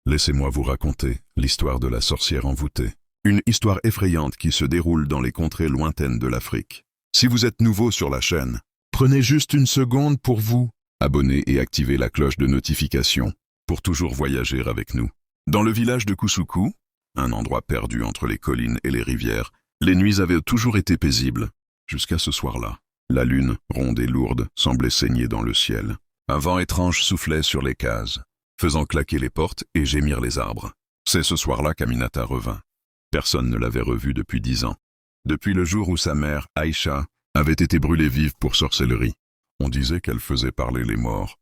Laissez-moi vous raconter l'histoire de la sorcière envoûtée. Une histoire effrayante qui se déroule dans les contrées lointaines de l'Afrique. Si vous êtes nouveau sur la chaîne, prenez juste une seconde pour vous abonner et activer la cloche de notification pour toujours voyager avec nous. Dans le village de Kousoukou, un endroit perdu entre les collines et les rivières, les nuits avaient toujours été paisibles, jusqu'à ce soir-là. La lune, ronde et lourde, semblait saigner dans le ciel. Un vent étrange soufflait sur les cases, faisant claquer les portes et gémir les arbres. C'est ce soir-là qu'Aminata revint. Personne ne l'avait revue depuis 10 ans. Depuis le jour où sa mère, Aïcha, avait été brûlée vive pour sorcellerie. On disait qu'elle faisait parler les morts,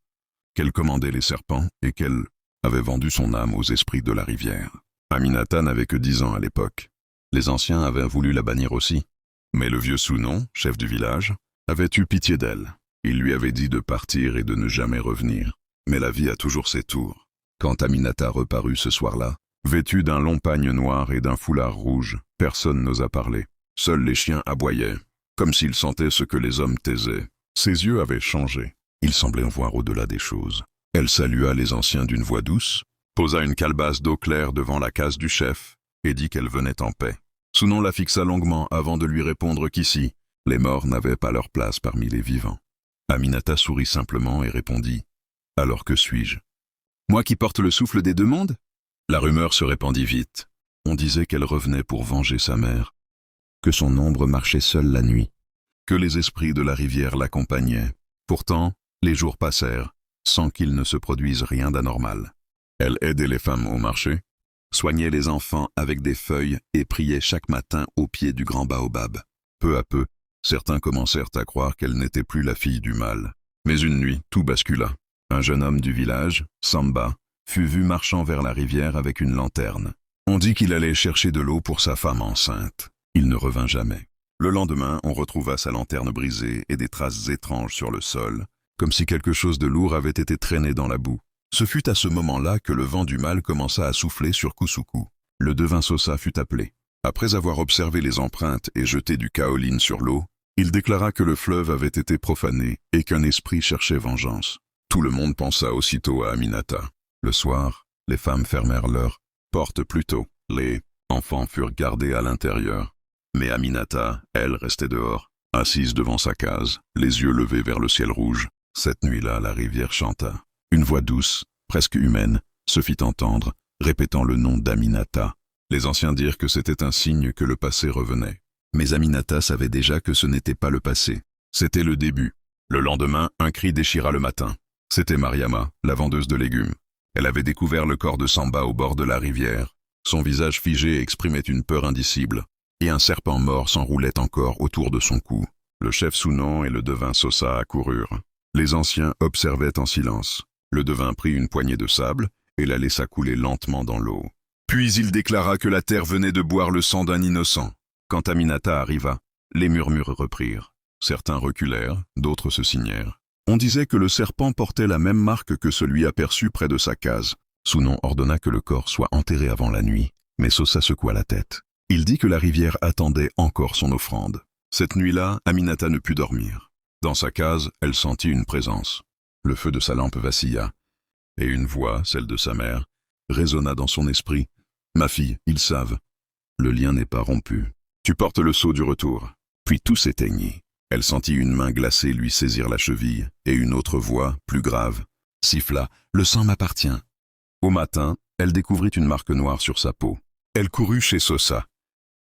qu'elle commandait les serpents et qu'elle avait vendu son âme aux esprits de la rivière. Aminata n'avait que 10 ans à l'époque. Les anciens avaient voulu la bannir aussi. Mais le vieux Sounon, chef du village, avait eu pitié d'elle. Il lui avait dit de partir et de ne jamais revenir. Mais la vie a toujours ses tours. Quand Aminata reparut ce soir-là, vêtue d'un long pagne noir et d'un foulard rouge, personne n'osa parler. Seuls les chiens aboyaient, comme s'ils sentaient ce que les hommes taisaient. Ses yeux avaient changé. Il semblait en voir au-delà des choses. Elle salua les anciens d'une voix douce, posa une calebasse d'eau claire devant la case du chef et dit qu'elle venait en paix. Sounon la fixa longuement avant de lui répondre qu'ici, les morts n'avaient pas leur place parmi les vivants. Aminata sourit simplement et répondit « Alors que suis-je ? Moi qui porte le souffle des deux mondes ?» La rumeur se répandit vite. On disait qu'elle revenait pour venger sa mère, que son ombre marchait seule la nuit, que les esprits de la rivière l'accompagnaient. Pourtant, les jours passèrent, sans qu'il ne se produise rien d'anormal. Elle aidait les femmes au marché, soignait les enfants avec des feuilles et priait chaque matin au pied du grand baobab. Peu à peu, certains commencèrent à croire qu'elle n'était plus la fille du mal. Mais une nuit, tout bascula. Un jeune homme du village, Samba, fut vu marchant vers la rivière avec une lanterne. On dit qu'il allait chercher de l'eau pour sa femme enceinte. Il ne revint jamais. Le lendemain, on retrouva sa lanterne brisée et des traces étranges sur le sol, comme si quelque chose de lourd avait été traîné dans la boue. Ce fut à ce moment-là que le vent du mal commença à souffler sur Kousoukou. Le devin Sosa fut appelé. Après avoir observé les empreintes et jeté du kaolin sur l'eau, il déclara que le fleuve avait été profané et qu'un esprit cherchait vengeance. Tout le monde pensa aussitôt à Aminata. Le soir, les femmes fermèrent leurs portes plus tôt. Les enfants furent gardés à l'intérieur. Mais Aminata, elle, restait dehors, assise devant sa case, les yeux levés vers le ciel rouge. Cette nuit-là, la rivière chanta. Une voix douce, presque humaine, se fit entendre, répétant le nom d'Aminata. Les anciens dirent que c'était un signe que le passé revenait. Mais Aminata savait déjà que ce n'était pas le passé. C'était le début. Le lendemain, un cri déchira le matin. C'était Mariama, la vendeuse de légumes. Elle avait découvert le corps de Samba au bord de la rivière. Son visage figé exprimait une peur indicible, et un serpent mort s'enroulait encore autour de son cou. Le chef Sounon et le devin Sosa accoururent. Les anciens observaient en silence. Le devin prit une poignée de sable et la laissa couler lentement dans l'eau. Puis il déclara que la terre venait de boire le sang d'un innocent. Quand Aminata arriva, les murmures reprirent. Certains reculèrent, d'autres se signèrent. On disait que le serpent portait la même marque que celui aperçu près de sa case. Sounon ordonna que le corps soit enterré avant la nuit, mais Sosa secoua la tête. Il dit que la rivière attendait encore son offrande. Cette nuit-là, Aminata ne put dormir. Dans sa case, elle sentit une présence. Le feu de sa lampe vacilla, et une voix, celle de sa mère, résonna dans son esprit. « Ma fille, ils savent. Le lien n'est pas rompu. Tu portes le sceau du retour. » Puis tout s'éteignit. Elle sentit une main glacée lui saisir la cheville, et une autre voix, plus grave, siffla « Le sang m'appartient ». Au matin, elle découvrit une marque noire sur sa peau. Elle courut chez Sosa.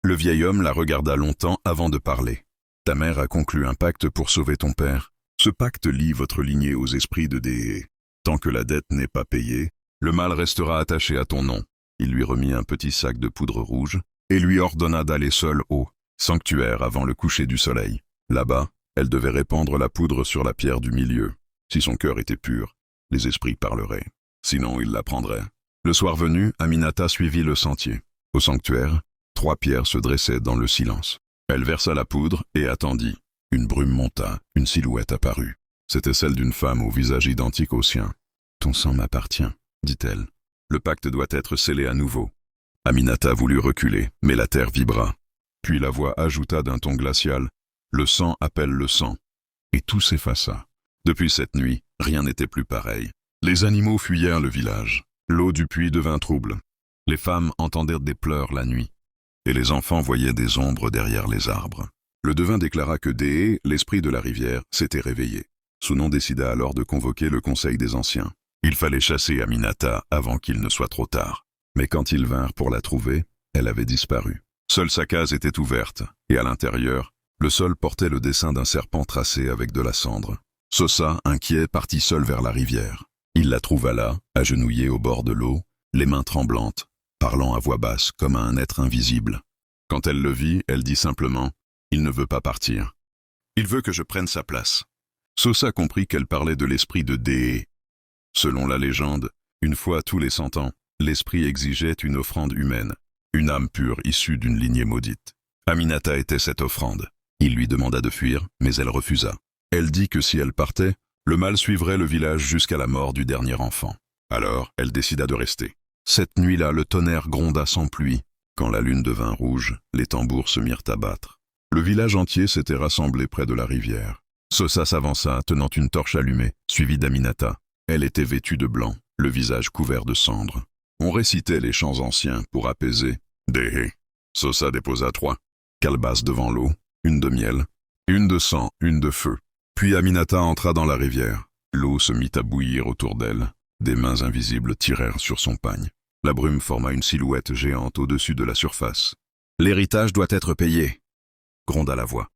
Le vieil homme la regarda longtemps avant de parler. « Ta mère a conclu un pacte pour sauver ton père. Ce pacte lie votre lignée aux esprits de Déé. Tant que la dette n'est pas payée, le mal restera attaché à ton nom. » Il lui remit un petit sac de poudre rouge et lui ordonna d'aller seule au sanctuaire avant le coucher du soleil. Là-bas, elle devait répandre la poudre sur la pierre du milieu. Si son cœur était pur, les esprits parleraient. Sinon, il la prendrait. Le soir venu, Aminata suivit le sentier. Au sanctuaire, 3 pierres se dressaient dans le silence. Elle versa la poudre et attendit. Une brume monta, une silhouette apparut. C'était celle d'une femme au visage identique au sien. « Ton sang m'appartient, » dit-elle. « Le pacte doit être scellé à nouveau. » Aminata voulut reculer, mais la terre vibra. Puis la voix ajouta d'un ton glacial « Le sang appelle le sang. » Et tout s'effaça. Depuis cette nuit, rien n'était plus pareil. Les animaux fuyèrent le village. L'eau du puits devint trouble. Les femmes entendirent des pleurs la nuit, et les enfants voyaient des ombres derrière les arbres. Le devin déclara que Dee, l'esprit de la rivière, s'était réveillé. Sounon décida alors de convoquer le conseil des anciens. Il fallait chasser Aminata avant qu'il ne soit trop tard. Mais quand ils vinrent pour la trouver, elle avait disparu. Seule sa case était ouverte, et à l'intérieur, le sol portait le dessin d'un serpent tracé avec de la cendre. Sosa, inquiet, partit seul vers la rivière. Il la trouva là, agenouillée au bord de l'eau, les mains tremblantes, parlant à voix basse comme à un être invisible. Quand elle le vit, elle dit simplement « Il ne veut pas partir. Il veut que je prenne sa place. » Sosa comprit qu'elle parlait de l'esprit de Dee. Selon la légende, une fois tous les 100 ans, l'esprit exigeait une offrande humaine, une âme pure issue d'une lignée maudite. Aminata était cette offrande. Il lui demanda de fuir, mais elle refusa. Elle dit que si elle partait, le mal suivrait le village jusqu'à la mort du dernier enfant. Alors, elle décida de rester. Cette nuit-là, le tonnerre gronda sans pluie. Quand la lune devint rouge, les tambours se mirent à battre. Le village entier s'était rassemblé près de la rivière. Sosa s'avança, tenant une torche allumée, suivie d'Aminata. Elle était vêtue de blanc, le visage couvert de cendres. On récitait les chants anciens pour apaiser. Dee. Sosa déposa 3 calebasses devant l'eau, une de miel, une de sang, une de feu. Puis Aminata entra dans la rivière. L'eau se mit à bouillir autour d'elle. Des mains invisibles tirèrent sur son pagne. La brume forma une silhouette géante au-dessus de la surface. « L'héritage doit être payé !» gronda la voix.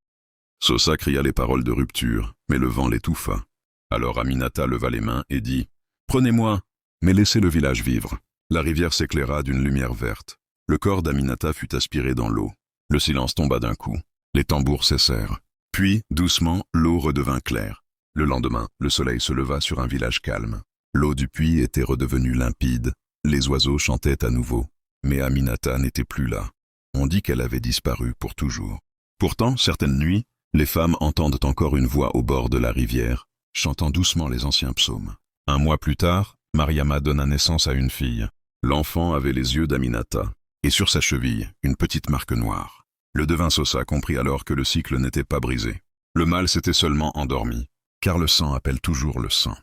Sosa cria les paroles de rupture, mais le vent l'étouffa. Alors Aminata leva les mains et dit « Prenez-moi, mais laissez le village vivre. » La rivière s'éclaira d'une lumière verte. Le corps d'Aminata fut aspiré dans l'eau. Le silence tomba d'un coup. Les tambours cessèrent. Puis, doucement, l'eau redevint claire. Le lendemain, le soleil se leva sur un village calme. L'eau du puits était redevenue limpide. Les oiseaux chantaient à nouveau. Mais Aminata n'était plus là. On dit qu'elle avait disparu pour toujours. Pourtant, certaines nuits, les femmes entendent encore une voix au bord de la rivière, chantant doucement les anciens psaumes. Un mois plus tard, Mariama donna naissance à une fille. L'enfant avait les yeux d'Aminata, et sur sa cheville, une petite marque noire. Le devin Sosa comprit alors que le cycle n'était pas brisé. Le mal s'était seulement endormi, car le sang appelle toujours le sang.